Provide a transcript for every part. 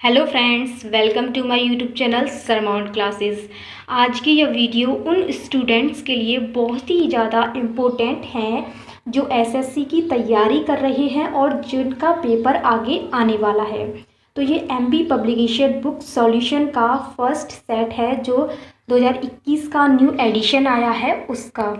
Hello friends, welcome to my YouTube channel surmount classes. आज की यह वीडियो उन स्टूडेंट्स के लिए बहुत ही ज़्यादा इम्पोर्टेंट हैं जो एसएससी की तैयारी कर रहे हैं और जिनका पेपर आगे आने वाला है। तो ये एमबी पब्लिकेशन बुक सॉल्यूशन का फर्स्ट सेट है जो 2021 का न्यू एडिशन आया है उसका।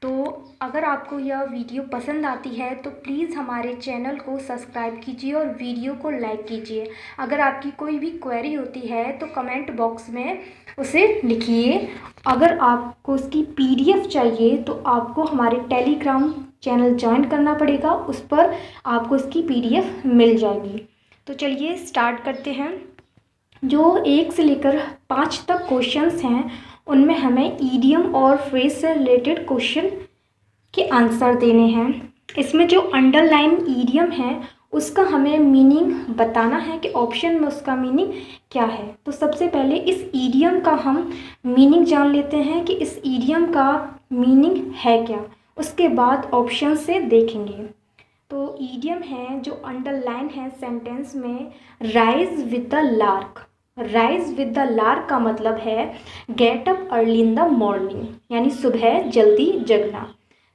तो अगर आपको यह वीडियो पसंद आती है तो प्लीज़ हमारे चैनल को सब्सक्राइब कीजिए और वीडियो को लाइक कीजिए। अगर आपकी कोई भी क्वेरी होती है तो कमेंट बॉक्स में उसे लिखिए। अगर आपको उसकी पीडीएफ चाहिए तो आपको हमारे टेलीग्राम चैनल ज्वाइन करना पड़ेगा, उस पर आपको इसकी पीडीएफ मिल जाएगी। तो चलिए स्टार्ट करते हैं। जो 1 से लेकर 5 तक क्वेश्चंस हैं उनमें हमें ईडियम और फ्रेज से रिलेटेड क्वेश्चन के आंसर देने हैं। इसमें जो अंडरलाइन ईडियम है उसका हमें मीनिंग बताना है कि ऑप्शन में उसका मीनिंग क्या है। तो सबसे पहले इस ईडियम का हम मीनिंग जान लेते हैं कि इस ईडियम का मीनिंग है क्या, उसके बाद ऑप्शन से देखेंगे। तो ईडियम है जो अंडरलाइन है सेंटेंस में, rise with the lark. Rise with the lark का मतलब है get up early in the morning, यानी सुबह जल्दी जगना।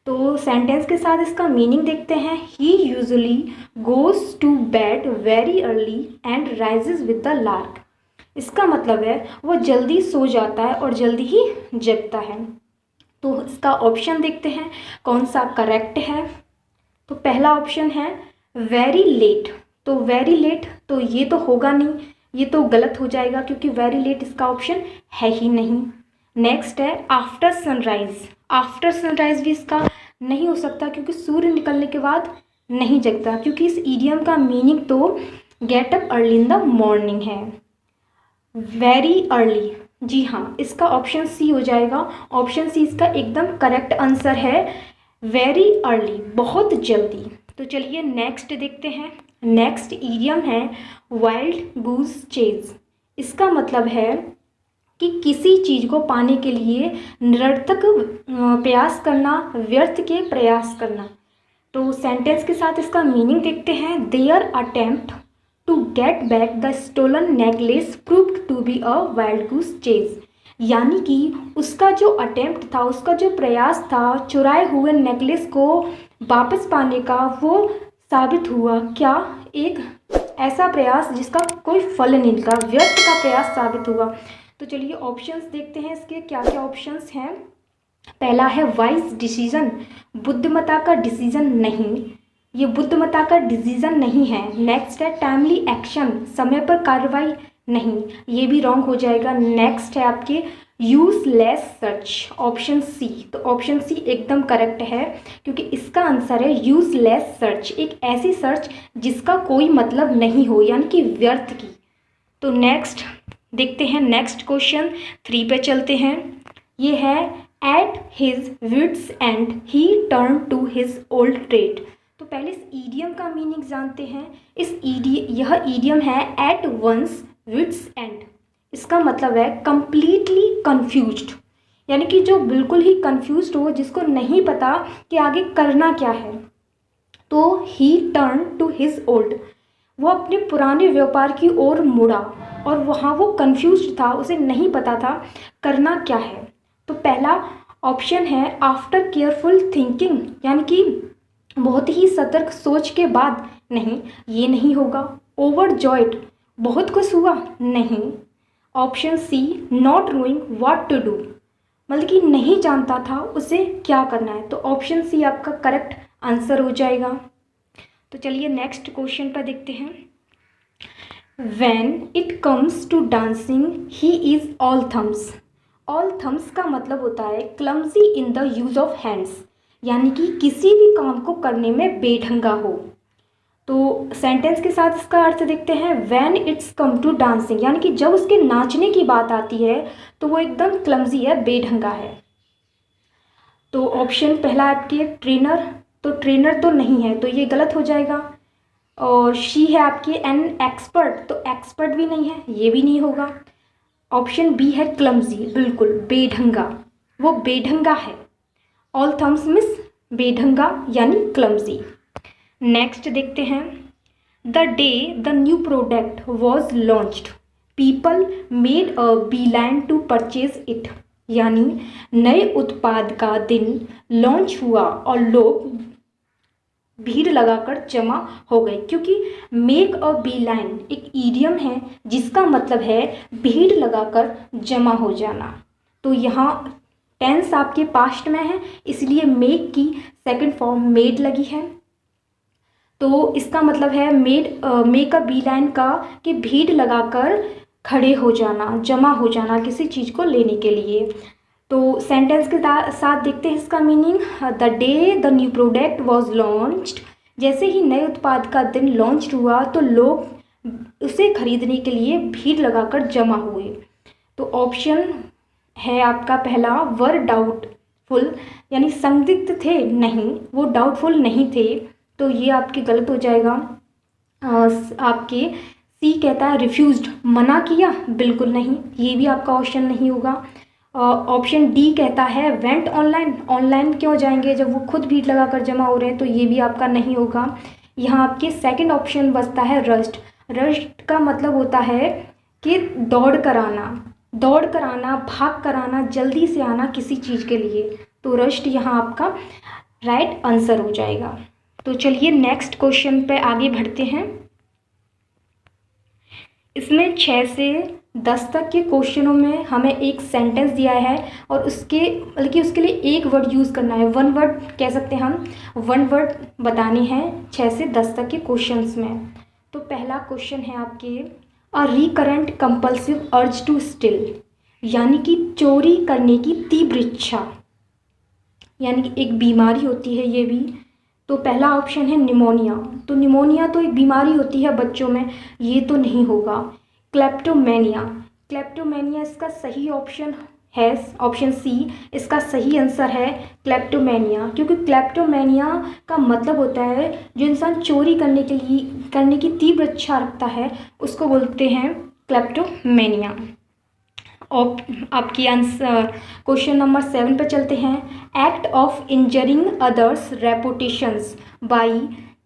तो सेंटेंस के साथ इसका मीनिंग देखते हैं। He usually goes to bed very early and rises with the lark. इसका मतलब है वो जल्दी सो जाता है और जल्दी ही जगता है। तो इसका ऑप्शन देखते हैं कौन सा करेक्ट है। तो पहला ऑप्शन है वेरी लेट। तो वेरी लेट तो ये तो होगा नहीं, ये तो गलत हो जाएगा क्योंकि वेरी लेट इसका ऑप्शन है ही नहीं। नेक्स्ट है आफ्टर सनराइज। आफ्टर सनराइज भी इसका नहीं हो सकता क्योंकि सूर्य निकलने के बाद नहीं जगता, क्योंकि इस ईडियम का मीनिंग तो get up early in the morning है। वेरी अर्ली, जी हाँ, इसका ऑप्शन सी हो जाएगा। ऑप्शन सी इसका एकदम करेक्ट आंसर है, वेरी अर्ली, बहुत जल्दी। तो चलिए नेक्स्ट देखते हैं। नेक्स्ट ईडियम है वाइल्ड गूज चेज। इसका मतलब है कि किसी चीज़ को पाने के लिए निरर्थक प्रयास करना, व्यर्थ के प्रयास करना। तो सेंटेंस के साथ इसका मीनिंग देखते हैं। Their attempt to get back the stolen necklace proved to be a wild goose chase. यानी कि उसका जो अटेम्प्ट था, उसका जो प्रयास था चुराए हुए नेकलेस को वापस पाने का, वो साबित हुआ क्या, एक ऐसा प्रयास जिसका कोई फल नहीं निकला, व्यर्थ का प्रयास साबित हुआ। तो चलिए ऑप्शंस देखते हैं इसके क्या क्या ऑप्शंस हैं। पहला है वाइज डिसीजन, बुद्धिमता का डिसीजन नहीं, ये बुद्धिमता का डिसीजन नहीं है। नेक्स्ट है टाइमली एक्शन, समय पर कार्रवाई नहीं, ये भी रॉन्ग हो जाएगा। नेक्स्ट है आपके यूजलेस सर्च, ऑप्शन सी। तो ऑप्शन सी एकदम करेक्ट है क्योंकि इसका आंसर है यूजलेस सर्च, एक ऐसी सर्च जिसका कोई मतलब नहीं हो, यानी कि व्यर्थ की। तो नेक्स्ट देखते हैं। नेक्स्ट क्वेश्चन 3 पे चलते हैं। ये है at his wits end he turn to his old trade. तो पहले इस ईडियम का मीनिंग जानते हैं। यह ईडियम है एट वंस विट्स एंड। इसका मतलब है कंप्लीटली कंफ्यूज्ड, यानी कि जो बिल्कुल ही कंफ्यूज्ड हो, जिसको नहीं पता कि आगे करना क्या है। तो he turn to his old, वो अपने पुराने व्यापार की ओर मुड़ा और वहाँ वो कंफ्यूज्ड था, उसे नहीं पता था करना क्या है। तो पहला ऑप्शन है आफ्टर केयरफुल थिंकिंग, यानी कि बहुत ही सतर्क सोच के बाद, नहीं ये नहीं होगा। ओवर जॉयड, बहुत खुश हुआ, नहीं। Option C not knowing what to do, मतलब कि नहीं जानता था उसे क्या करना है। तो ऑप्शन सी आपका करेक्ट आंसर हो जाएगा। तो चलिए नेक्स्ट क्वेश्चन पर देखते हैं। When it comes to dancing, he is all thumbs. All thumbs का मतलब होता है clumsy in the use of hands, यानी कि किसी भी काम को करने में बेढंगा हो। तो सेंटेंस के साथ इसका अर्थ देखते हैं। When it's come to dancing, यानी कि जब उसके नाचने की बात आती है तो वो एकदम clumsy है, बेढंगा है। तो ऑप्शन पहला आपके ट्रेनर, तो ट्रेनर तो नहीं है, तो ये गलत हो जाएगा। और शी है आपकी एन एक्सपर्ट, तो एक्सपर्ट भी नहीं है, ये भी नहीं होगा। ऑप्शन बी है क्लमजी, बिल्कुल बेढंगा, वो बेढंगा है। ऑल थम्स मिस बेढंगा यानी क्लमजी। नेक्स्ट देखते हैं। The day the new product was launched people made a beeline to purchase it. यानी नए उत्पाद का दिन लॉन्च हुआ और लोग भीड़ लगाकर जमा हो गए, क्योंकि मेक अ बीलाइन एक ईडियम है जिसका मतलब है भीड़ लगाकर जमा हो जाना। तो यहाँ टेंस आपके पास्ट में है, इसलिए मेक की सेकंड फॉर्म मेड लगी है। तो इसका मतलब है मेक अ बीलाइन का कि भीड़ लगाकर खड़े हो जाना, जमा हो जाना किसी चीज़ को लेने के लिए। तो सेंटेंस के साथ देखते हैं इसका meaning. The day the new product was launched, जैसे ही नए उत्पाद का दिन लॉन्च हुआ तो लोग उसे खरीदने के लिए भीड़ लगाकर जमा हुए। तो ऑप्शन है आपका पहला, वर डाउटफुल, यानी संदिग्ध थे, नहीं वो डाउटफुल नहीं थे, तो ये आपके गलत हो जाएगा। आपके सी कहता है रिफ्यूज्ड, मना किया, बिल्कुल नहीं, ये भी आपका ऑप्शन नहीं होगा। ऑप्शन डी कहता है वेंट ऑनलाइन, ऑनलाइन क्यों जाएंगे जब वो खुद भीड़ लगाकर जमा हो रहे हैं, तो ये भी आपका नहीं होगा। यहाँ आपके सेकंड ऑप्शन बचता है रस्ट। रस्ट का मतलब होता है कि दौड़ कर आना, भाग कर आना, जल्दी से आना किसी चीज़ के लिए, तो रस्ट यहाँ आपका राइट आंसर हो जाएगा। तो चलिए नेक्स्ट क्वेश्चन पे आगे बढ़ते हैं। इसमें 6 से 10 तक के क्वेश्चनों में हमें एक सेंटेंस दिया है और उसके बल्कि उसके लिए एक वर्ड यूज़ करना है, वन वर्ड कह सकते हैं हम, वन वर्ड बताने हैं 6 से 10 तक के क्वेश्चंस में। तो पहला क्वेश्चन है आपके a recurrent compulsive urge to steal, यानी कि चोरी करने की तीव्र इच्छा, यानी कि एक बीमारी होती है ये भी। तो पहला ऑप्शन है निमोनिया, तो निमोनिया तो एक बीमारी होती है बच्चों में, ये तो नहीं होगा। क्लेप्टोमेनिया, क्लेप्टोमेनिया इसका सही ऑप्शन है, ऑप्शन सी इसका सही आंसर है क्लेप्टोमेनिया, क्योंकि क्लेप्टोमेनिया का मतलब होता है जो इंसान चोरी करने की तीव्र इच्छा रखता है उसको बोलते हैं क्लेप्टोमेनिया। आपकी आंसर क्वेश्चन नंबर 7 पे चलते हैं। Act of injuring others reputations by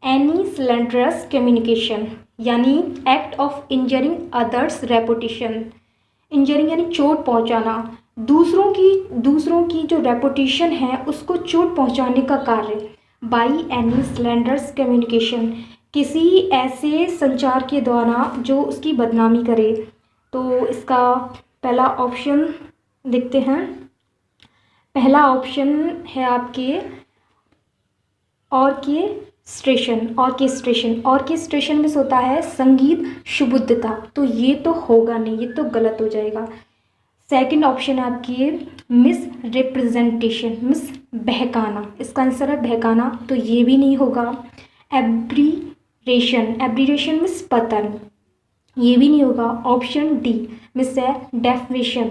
any slanderous communication, यानी act of injuring others reputation, injuring यानी चोट पहुंचाना, दूसरों की जो रेपुटेशन है उसको चोट पहुंचाने का कार्य, बाय एनी स्लैंडरस कम्युनिकेशन, किसी ऐसे संचार के द्वारा जो उसकी बदनामी करे। तो इसका पहला ऑप्शन देखते हैं। पहला ऑप्शन है आपके ऑर्केस्ट्रेशन में होता है संगीत सुबुद्धता, तो ये तो होगा नहीं, ये तो गलत हो जाएगा। सेकंड ऑप्शन है आपकी मिस रिप्रेजेंटेशन, मिस बहकाना, इसका आंसर है बहकाना, तो ये भी नहीं होगा। एब्रीरेशन मिस पतन, ये भी नहीं होगा। ऑप्शन डी मिस है डेफमेशन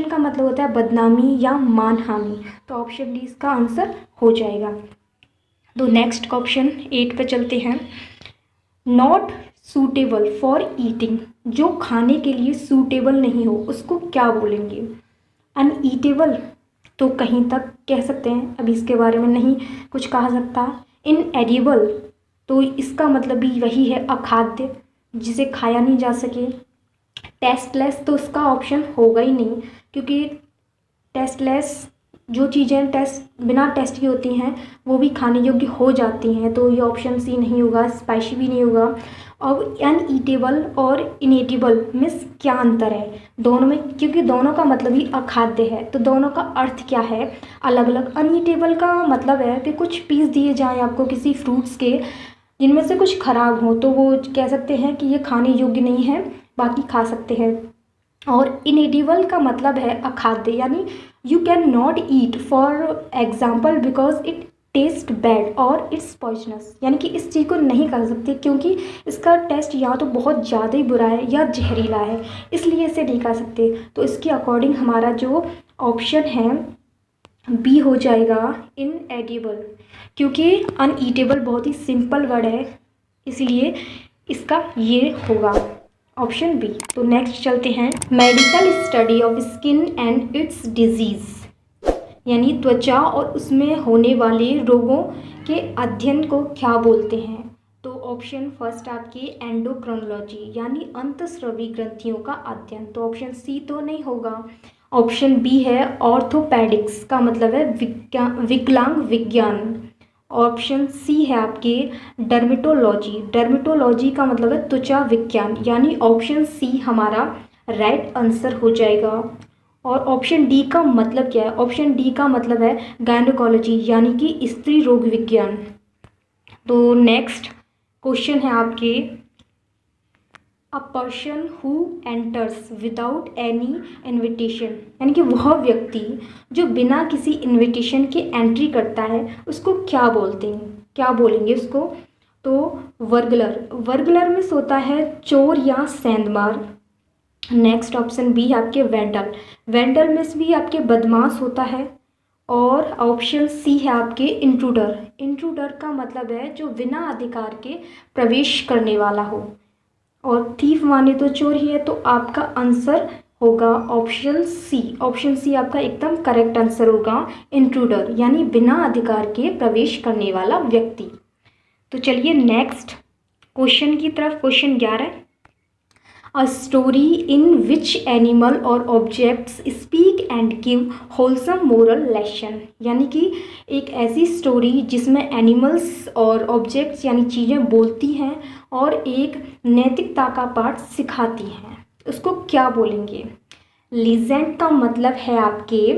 का मतलब होता है बदनामी या मानहानि, तो ऑप्शन डी इसका आंसर हो जाएगा। तो नेक्स्ट ऑप्शन 8 पे चलते हैं। नॉट सूटेबल फॉर ईटिंग, जो खाने के लिए सूटेबल नहीं हो उसको क्या बोलेंगे। अनईटेबल तो कहीं तक कह सकते हैं, अभी इसके बारे में नहीं कुछ कहा सकता। इनएडिबल तो इसका मतलब भी वही है, अखाद्य, जिसे खाया नहीं जा सके। टेस्टलेस तो इसका ऑप्शन होगा ही नहीं, क्योंकि टेस्टलेस जो चीज़ें बिना टेस्ट की होती हैं वो भी खाने योग्य हो जाती हैं, तो ये ऑप्शन सी नहीं होगा। स्पाइसी भी नहीं होगा। और अनईटेबल और इनएटेबल में क्या अंतर है दोनों में, क्योंकि दोनों का मतलब ही अखाद्य है, तो दोनों का अर्थ क्या है अलग अलग। अनईटेबल का मतलब है कि कुछ पीस दिए जाएं आपको किसी फ्रूट्स के जिनमें से कुछ खराब हो, तो वो कह सकते हैं कि ये खाने योग्य नहीं है, बाकी खा सकते हैं। और इनएडिबल का मतलब है अखाद्य, यानी you can not eat for example because it taste bad और इट्स पॉइजनस, यानी कि इस चीज़ को नहीं खा सकते क्योंकि इसका टेस्ट या तो बहुत ज़्यादा ही बुरा है या जहरीला है, इसलिए इसे नहीं खा सकते। तो इसके अकॉर्डिंग हमारा जो ऑप्शन है बी हो जाएगा इनएडिबल, क्योंकि अनईटेबल बहुत ही सिंपल वर्ड है, इसलिए इसका ये होगा ऑप्शन बी। तो नेक्स्ट चलते हैं। Medical study of skin and it's disease, यानी त्वचा और उसमें होने वाले रोगों के अध्ययन को क्या बोलते हैं। ऑप्शन फर्स्ट आपकी एंडोक्रोनोलॉजी यानी अंतस्रावी ग्रंथियों का अध्ययन, तो ऑप्शन सी तो नहीं होगा। ऑप्शन बी है ऑर्थोपेडिक्स का मतलब है विकलांग विज्ञान। ऑप्शन सी है आपके डर्मेटोलॉजी, डर्मेटोलॉजी का मतलब है त्वचा विज्ञान, यानी ऑप्शन सी हमारा राइट आंसर हो जाएगा। और ऑप्शन डी का मतलब क्या है? ऑप्शन डी का मतलब है गायनेकोलॉजी यानी कि स्त्री रोग विज्ञान। तो नेक्स्ट क्वेश्चन है आपके, a person who enters without any invitation, यानी कि वह व्यक्ति जो बिना किसी इन्विटेशन के एंट्री करता है उसको क्या बोलते हैं, क्या बोलेंगे उसको? तो वर्गलर, वर्गलर में होता है चोर या सेंधमार। नेक्स्ट ऑप्शन बी आपके वेंडल, वेंडल में भी आपके बदमाश होता है। और ऑप्शन सी है आपके इंट्रूडर, इंट्रूडर का मतलब है जो बिना अधिकार के प्रवेश करने वाला हो। और थीफ माने तो चोर ही है, तो आपका आंसर होगा ऑप्शन सी। ऑप्शन सी आपका एकदम करेक्ट आंसर होगा, इंट्रूडर यानी बिना अधिकार के प्रवेश करने वाला व्यक्ति। तो चलिए नेक्स्ट क्वेश्चन की तरफ, question 11, a story in which animal or objects speak and give wholesome moral lesson, यानी कि एक ऐसी स्टोरी जिसमें एनिमल्स और ऑब्जेक्ट्स यानी चीज़ें बोलती हैं और एक नैतिकता का पाठ सिखाती हैं, उसको क्या बोलेंगे? लीजेंड का मतलब है आपके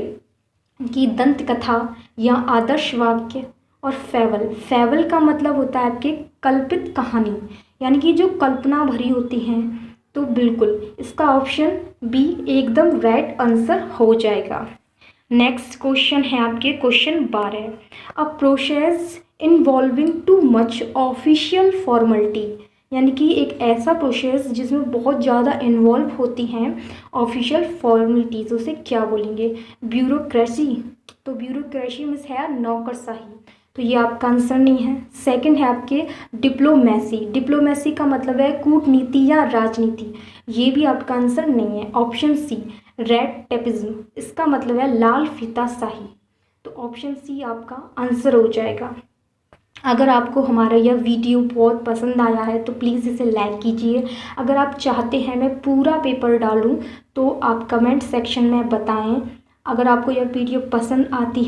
कि दंत कथा या आदर्श वाक्य। और फेवल, फेवल का मतलब होता है आपके कल्पित कहानी, यानी कि जो कल्पना भरी होती हैं। तो बिल्कुल इसका ऑप्शन बी एकदम राइट आंसर हो जाएगा। नेक्स्ट क्वेश्चन है आपके question 12, a process involving too much official formality, यानी कि एक ऐसा प्रोसेस जिसमें बहुत ज़्यादा इन्वॉल्व होती हैं ऑफिशियल फॉर्मेलिटीज़, उसे क्या बोलेंगे? ब्यूरोक्रेसी, तो ब्यूरोक्रेसी में है नौकरशाही, तो ये आपका आंसर नहीं है। सेकंड है आपके डिप्लोमेसी, डिप्लोमेसी का मतलब है कूटनीति या राजनीति, ये भी आपका आंसर नहीं है। ऑप्शन सी रेड टेपिज्म, इसका मतलब है लाल फीता शाही, तो ऑप्शन सी आपका आंसर हो जाएगा। अगर आपको हमारा यह वीडियो बहुत पसंद आया है तो प्लीज़ इसे लाइक कीजिए। अगर आप चाहते हैं मैं पूरा पेपर डालूं तो आप कमेंट सेक्शन में बताएं। अगर आपको यह वीडियो पसंद आती है